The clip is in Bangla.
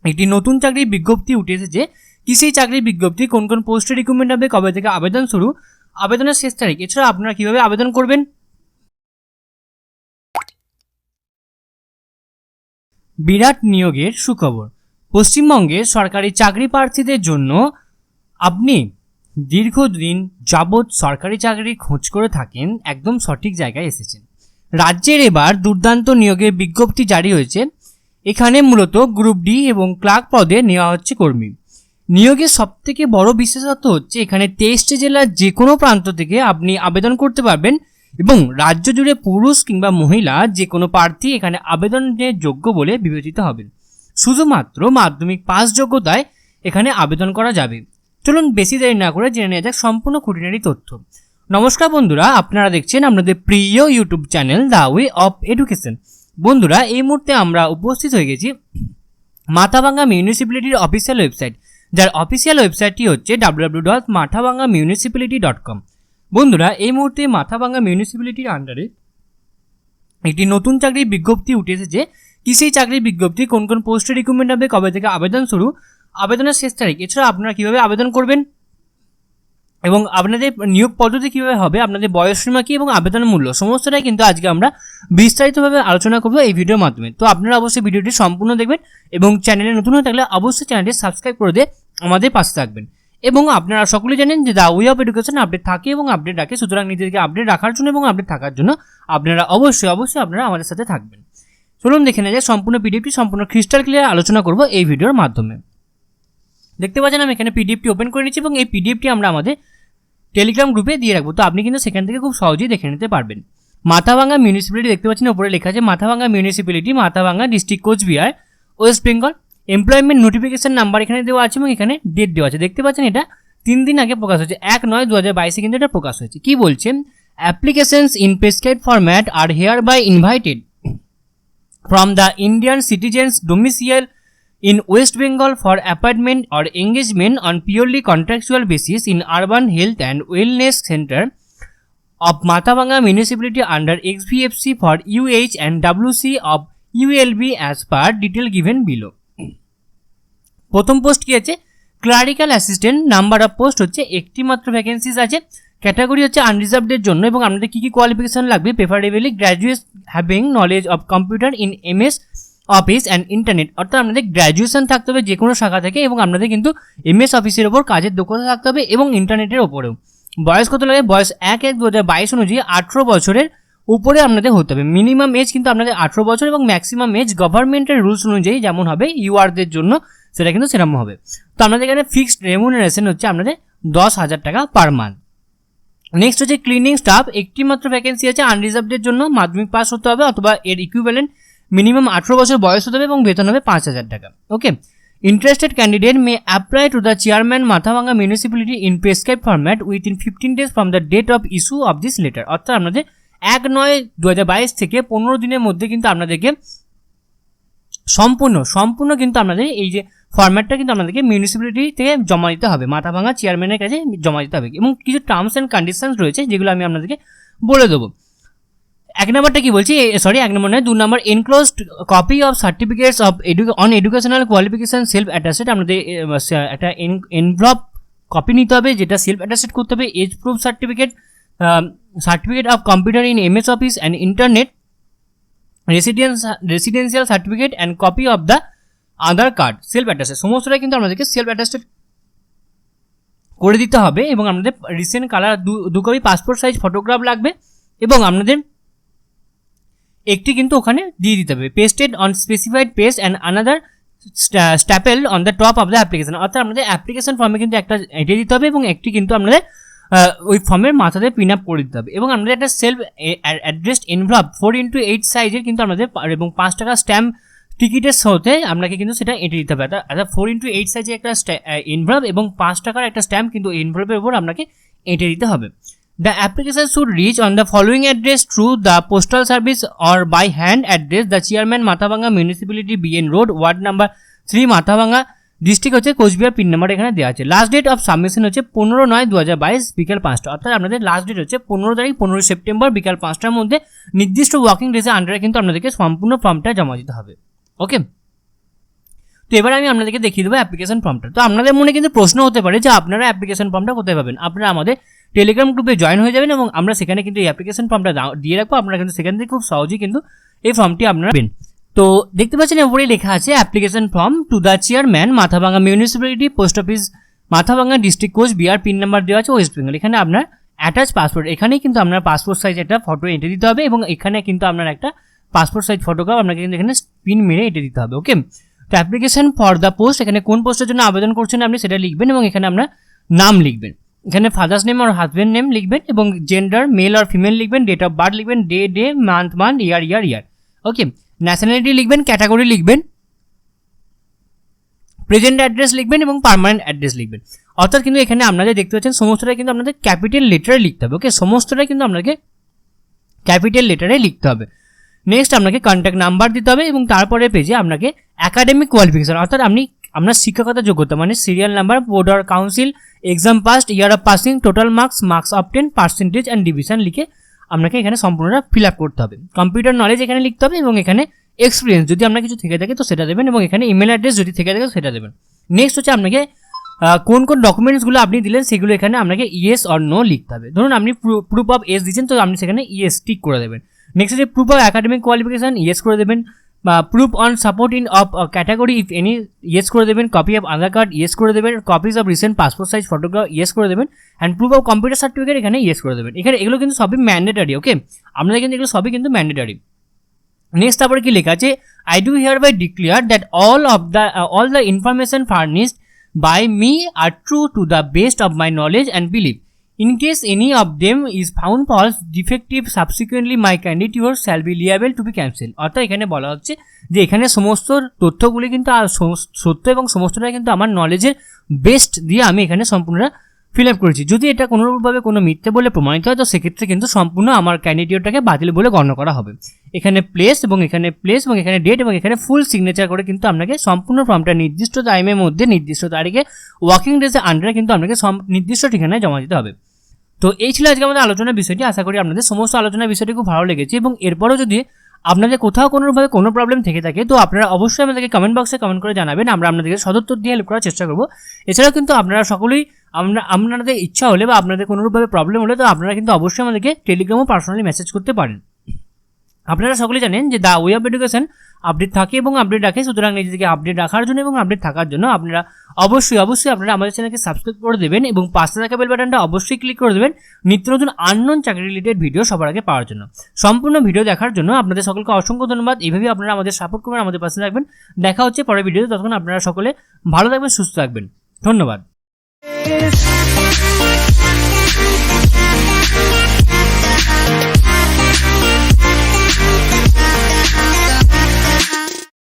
একটি নতুন চাকরির বিজ্ঞপ্তি উঠে এসেছে। কি সেই চাকরির বিজ্ঞপ্তি, কোন কোন পোস্টে রিক্রুটমেন্ট হবে, কবে থেকে আবেদন শুরু, আবেদনের শেষ তারিখ, এছাড়া আপনারা কিভাবে আবেদন করবেন। বিরাট নিয়োগের সুখবর। পশ্চিমবঙ্গের সরকারি চাকরি প্রার্থীদের জন্য আপনি দীর্ঘদিন যাবৎ সরকারি চাকরির খোঁজ করে থাকেন, একদম সঠিক জায়গায় এসেছেন। রাজ্যের এবার দুর্দান্ত নিয়োগের বিজ্ঞপ্তি জারি হয়েছে। এখানে মূলত গ্রুপ ডি এবং ক্লার্ক পদে নেওয়া হচ্ছে কর্মী। নিয়োগের সবথেকে বড় বিশেষত্ব হচ্ছে এখানে 23টি জেলার যে কোনো প্রান্ত থেকে আপনি আবেদন করতে পারবেন এবং রাজ্য জুড়ে পুরুষ কিংবা মহিলা যে কোনো প্রার্থী এখানে আবেদনের যোগ্য বলে বিবেচিত হবেন। শুধুমাত্র মাধ্যমিক পাস যোগ্যতায় এখানে আবেদন করা যাবে। চলুন বেশি দেরি না করে জেনে নেওয়া যাক সম্পূর্ণ খুঁটিনাটি তথ্য। নমস্কার বন্ধুরা, আপনারা দেখছেন আপনাদের প্রিয় YouTube channel the way of education. বন্ধুরা, এই মুহূর্তে আমরা উপস্থিত হয়ে গেছি মাথাভাঙ্গা মিউনিসিপ্যালিটির অফিসিয়াল ওয়েবসাইট, যার অফিসিয়াল ওয়েবসাইটটি হচ্ছে www.mathaBhanga.municipality.com। বন্ধুরা, এই মুহূর্তে মাথাভাঙ্গা মিউনিসিপ্যালিটির আন্ডারে একটি নতুন চাকরির বিজ্ঞপ্তি উঠে এসেছে। কি সেই চাকরির বিজ্ঞপ্তি, কোন কোন পোস্টে রিক্রুটমেন্ট হবে, কবে থেকে আবেদন শুরু, আবেদনের শেষ তারিখ, এছাড়া আপনারা কীভাবে আবেদন করবেন এবং আপনাদের নিয়োগ পদ্ধতি কীভাবে হবে, আপনাদের বয়সসীমা কী এবং আবেদনের মূল্য, সমস্তটাই কিন্তু আজকে আমরা বিস্তারিতভাবে আলোচনা করবো এই ভিডিওর মাধ্যমে। তো আপনারা অবশ্যই ভিডিওটি সম্পূর্ণ দেখবেন এবং চ্যানেলে নতুন হয়ে থাকলে অবশ্যই চ্যানেলটি সাবস্ক্রাইব করে দিয়ে আমাদের পাশে থাকবেন। এবং আপনারা সকলেই জানেন যে the way of education update থাকে এবং আপডেট রাখে, সুতরাং নিজেদেরকে আপডেট রাখার জন্য এবং আপডেট থাকার জন্য আপনারা অবশ্যই আপনারা আমাদের সাথে থাকবেন। চলুন দেখে নেওয়া যায় সম্পূর্ণ পিডিএফটি সম্পূর্ণ ক্রিস্টাল ক্লিয়ার আলোচনা করব এই ভিডিওর মাধ্যমে। দেখতে পাচ্ছেন আমি এখানে পিডিএফটি ওপেন করে নিচ্ছি এবং এই পিডিএফটি আমরা আমাদের টেলিগ্রাম গ্রুপে দিয়ে রাখবো, তো আপনি কিন্তু সেখান থেকে খুব সহজেই দেখে নিতে পারবেন। মাথাভাঙ্গা মিউনিসিপ্যালিটি দেখতে পাচ্ছেন উপরে লেখা আছে Mathabhanga municipality, Mathabhanga district, Cooch Behar, West Bengal. Employment notification number এখানে দেওয়া আছে এবং এখানে ডেট দেওয়া আছে। দেখতে পাচ্ছেন এটা 3 দিন আগে প্রকাশ হয়েছে, 1/9/2022 কিন্তু এটা প্রকাশ হয়েছে। কি বলছেন, applications in prescribed format are hereby invited from the Indian citizens domicile in West Bengal for appointment or engagement on purely contractual basis in urban health and wellness center of MathaBhanga municipality under XBFC for UH and WC of ULB as per detail given below। প্রথম পোস্ট কি আছে, clerical assistant. Number of post হচ্ছে একটি মাত্র ভ্যাকেন্সিজ আছে। ক্যাটাগরি হচ্ছে আনরিজার্ভদের জন্য এবং আপনাদের কী কী কোয়ালিফিকেশন লাগবে, preferably graduate having knowledge of computer in MS office and internet, অর্থাৎ আপনাদের গ্র্যাজুয়েশন থাকতে হবে যে কোনো শাখা থেকে এবং আপনাদের কিন্তু MS অফিসের ওপর কাজের দক্ষতা থাকতে হবে এবং ইন্টারনেটের ওপরেও। বয়স কত লাগে, বয়স 1/1/2022 অনুযায়ী 18 বছরের উপরে আপনাদের হতে হবে। মিনিমাম এজ কিন্তু আপনাদের 18 বছর এবং ম্যাক্সিমাম এজ গভর্নমেন্টের রুলস অনুযায়ী যেমন হবে ইউআরদের জন্য সেটা কিন্তু সেরকম হবে। তো আপনাদের এখানে ফিক্সড রেমুনারেশন হচ্ছে আপনাদের 10,000 টাকা পার মান্থ। নেক্সট হচ্ছে ক্লিনিং স্টাফ, একটি মাত্র ভ্যাকেন্সি আছে আনরিজার্ভদের জন্য, মাধ্যমিক পাস হতে হবে অথবা এর ইকুইভ্যালেন্ট, মিনিমাম 18 বছর বয়স হতে হবে এবং বেতন হবে 5,000 টাকা। Okay, interested candidate may apply to the chairman Mathabhanga municipality in prescribe format within 15 days from the date of issue of this letter, অর্থাৎ আপনাদের 1/9/2022 থেকে 15 দিনের মধ্যে কিন্তু আপনাদেরকে সম্পূর্ণ কিন্তু আপনাদের এই যে ফরম্যাটটা কিন্তু আপনাদেরকে মিউনিসিপ্যালিটি থেকে জমা দিতে হবে, মাথাভাঙ্গা চেয়ারম্যানের কাছে জমা দিতে হবে এবং কিছু টার্মস অ্যান্ড কন্ডিশনস রয়েছে যেগুলো আমি আপনাদেরকে বলে দেবো। 1 নম্বরটা কি বলছি, 1 নম্বর নয় 2 number, enclosed copy of certificates of on educational qualification self attested, আপনাদের একটা এনভলপ কপি নিতে হবে যেটা সেলফ অ্যাটাস্টেড করতে হবে, age proof certificate, certificate of computer in MS office and internet, residential certificate and copy of the Aadhaar card, self attested, সমস্তটাই কিন্তু আপনাদেরকে সেলফ অ্যাটাস্টেড করে দিতে হবে এবং আপনাদের recent colour 2 copy passport size photograph লাগবে এবং আপনাদের একটি কিন্তু ওখানে দিয়ে দিতে হবে, pasted on specified page and another staple on the top of the application, অর্থাৎ আপনাদের অ্যাপ্লিকেশন ফর্মে কিন্তু একটা এঁটে দিতে হবে এবং একটি কিন্তু আপনাদের ওই ফর্মের মাথাতে পিন আপ করে দিতে হবে এবং আপনাদের একটা সেলফ অ্যাড্রেসড এনভলপ 4x8 সাইজের কিন্তু আপনাদের এবং 5 টাকা স্ট্যাম্প টিকিটের সাথে আপনাকে কিন্তু সেটা এঁটে দিতে হবে। অর্থাৎ 4x8 সাইজের একটা এনভলপ এবং 5 টাকার একটা স্ট্যাম্প কিন্তু এনভলপের উপর আপনাকে এঁটে দিতে হবে। The application should reach on the following address through the postal service or by hand address the chairman Mathabhanga municipality BN road, ward number 3, Mathabhanga, district হচ্ছে কোচবিহার, পিন নাম্বার এখানে দেওয়া আছে। লাস্ট ডেট অফ সাবমিশন হচ্ছে 15/9/2022 বিকাল 5টা, অর্থাৎ আপনাদের লাস্ট ডেট হচ্ছে 15 সেপ্টেম্বর বিকাল 5টার মধ্যে নির্দিষ্ট ওয়ার্কিং ডেজের আন্ডারে কিন্তু আপনাদেরকে সম্পূর্ণ ফর্মটা জমা দিতে হবে। ওকে, তো এবার আমি আপনাদেরকে দেখিয়ে দেবো অ্যাপ্লিকেশন ফর্মটা। তো আপনাদের মনে কিন্তু প্রশ্ন হতে পারে যে আপনারা অ্যাপ্লিকেশন ফর্মটা কোথায় পাবেন। আপনারা আমাদের টেলিগ্রাম গ্রুপে জয়েন হয়ে যাবেন এবং আমরা সেখানে কিন্তু এই অ্যাপ্লিকেশন ফর্মটা দিয়ে রাখবো। আপনারা কিন্তু সেখান থেকে খুব সহজেই কিন্তু এই ফর্মটি আপনারা পাবেন। তো দেখতে পাচ্ছেন উপরে লেখা আছে application form to the chairman Mathabhanga municipality, post office Mathabhanga, district Cooch Behar, pin number দেওয়া আছে ওয়েস্ট বেঙ্গল। এখানে আপনার অ্যাটাচ পাসপোর্ট, এখানেই কিন্তু আপনার পাসপোর্ট সাইজ একটা ফটো এঁটে দিতে হবে এবং এখানে কিন্তু আপনার একটা পাসপোর্ট সাইজ ফটোগ্রাফ আপনাকে কিন্তু এখানে পিন মেরে এঁটে দিতে হবে। ওকে, তো অ্যাপ্লিকেশন ফর দ্য পোস্ট, এখানে কোন পোস্টের জন্য আবেদন করছেন আপনি সেটা লিখবেন এবং এখানে আপনার নাম লিখবেন, এখানে ফাদার্স নেম আর হাজব্যান্ড নেম লিখবেন এবং জেন্ডার মেল আর ফিমেল লিখবেন, ডেট অফ বার্থ লিখবেন, ডে মান্থ, ইয়ার। ওকে, ন্যাশনালিটি লিখবেন, ক্যাটাগরি লিখবেন, প্রেজেন্ট অ্যাড্রেস লিখবেন এবং পার্মানেন্ট অ্যাড্রেস লিখবেন। অর্থাৎ কিন্তু এখানে আপনাদের দেখতে পাচ্ছেন সমস্তটাই কিন্তু আপনাদের ক্যাপিটাল লেটারে লিখতে হবে। ওকে, সমস্তটাই কিন্তু আপনাকে ক্যাপিটাল লেটারে লিখতে হবে। নেক্সট আপনাকে কন্ট্যাক্ট নাম্বার দিতে হবে এবং তারপরে পেজে আপনাকে একাডেমিক কোয়ালিফিকেশন, অর্থাৎ আপনার শিক্ষাগত যোগ্যতা মানে serial number, board or council, exam past, year of passing, total marks obtain, percentage and division লিখে আপনাকে এখানে সম্পূর্ণটা ফিল আপ করতে হবে। কম্পিউটার নলেজ এখানে লিখতে হবে এবং এখানে এক্সপিরিয়েন্স যদি আপনার কিছু থেকে থাকে তো সেটা দেবেন এবং এখানে ইমেল অ্যাড্রেস যদি থেকে থাকে সেটা দেবেন। নেক্সট হচ্ছে আপনাকে কোন ডকুমেন্টসগুলো আপনি দিলেন সেগুলো এখানে আপনাকে ইয়েস অর নো লিখতে হবে। ধরুন আপনি প্রুফ অফ এজ দিচ্ছেন তো আপনি সেখানে ইয়েস টিক করে দেবেন। নেক্সট হচ্ছে proof of academic qualification, yes করে দেবেন, বা proof on support in of category if any, yes করে দেবেন, copy of Aadhaar card, yes করে দেবেন, copies of recent passport size photograph, yes করে দেবেন, and proof of computer certificate এখানে ইয়েস করে দেবেন। এখানে এগুলো কিন্তু সবই ম্যান্ডেটারি। ওকে, আপনাদের কিন্তু এগুলো সবই কিন্তু ম্যান্ডেটারি। নেক্সট তারপরে কি লেখা আছে, I do hereby declare that all the information furnished by me are true to the best of my knowledge and belief. In case any of them is found false, defective, subsequently my candidature shall be liable to be cancelled. অর্থাৎ এখানে বলা হচ্ছে যে এখানে সমস্ত তথ্যগুলি কিন্তু সত্য এবং সমস্তটা কিন্তু আমার নলেজের বেস্ট দিয়ে আমি এখানে সম্পূর্ণ ফিল আপ করেছি। যদি এটা কোনোভাবে কোনো মিথ্যে বলে প্রমাণিত হয় তো সেক্ষেত্রে কিন্তু সম্পূর্ণ আমার ক্যান্ডিডেটটাকে বাতিল বলে গণ্য করা হবে। এখানে প্লেস এবং এখানে ডেট এবং এখানে ফুল সিগনেচার করে কিন্তু আপনাকে সম্পূর্ণ ফর্মটা নির্দিষ্ট টাইমের মধ্যে নির্দিষ্ট তারিখে ওয়ার্কিং ডেজের আন্ডারে কিন্তু আপনাকে নির্দিষ্ট ঠিকানায় জমা দিতে হবে। তো এই ছিল আজকে আমাদের আলোচনার বিষয়টি। আশা করি আপনাদের সমস্ত আলোচনার বিষয়টি খুব ভালো লেগেছে এবং এরপরও যদি আপনাদের কোথাও কোনোভাবে কোনো প্রবলেম থেকে থাকে তো আপনারা অবশ্যই আমাদেরকে কমেন্ট বক্সে কমেন্ট করে জানাবেন, আমরা আপনাদেরকে সদুত্তর দিয়ে হেল্প করার চেষ্টা করবো। এছাড়াও কিন্তু আপনারা সকলেই আপনাদের ইচ্ছা হলে বা আপনাদের কোনোভাবে প্রবলেম হলে তো আপনারা কিন্তু অবশ্যই আমাদেরকে টেলিগ্রামও পার্সোনালি মেসেজ করতে পারেন। আপনারা সকলেই জানেন যে the way of education update থাকে এবং আপডেট রাখে, সুতরাং নিজেদেরকে আপডেট রাখার জন্য এবং আপডেট থাকার জন্য আপনারা অবশ্যই আপনারা আমাদের চ্যানেলকে সাবস্ক্রাইব করে দেবেন এবং পাশে থাকা বেল বাটনটা অবশ্যই ক্লিক করে দেবেন নিত্য নতুন আননোন চাকরি রিলেটেড ভিডিও সবার আগে পাওয়ার জন্য। সম্পূর্ণ ভিডিও দেখার জন্য আপনাদের সকলকে অসংখ্য ধন্যবাদ। এইভাবেই আপনারা আমাদের সাপোর্ট করবেন, আমাদের পাশে থাকবেন। দেখা হচ্ছে পরের ভিডিওতে, ততক্ষণ আপনারা সকলে ভালো থাকবেন, সুস্থ থাকবেন। ধন্যবাদ।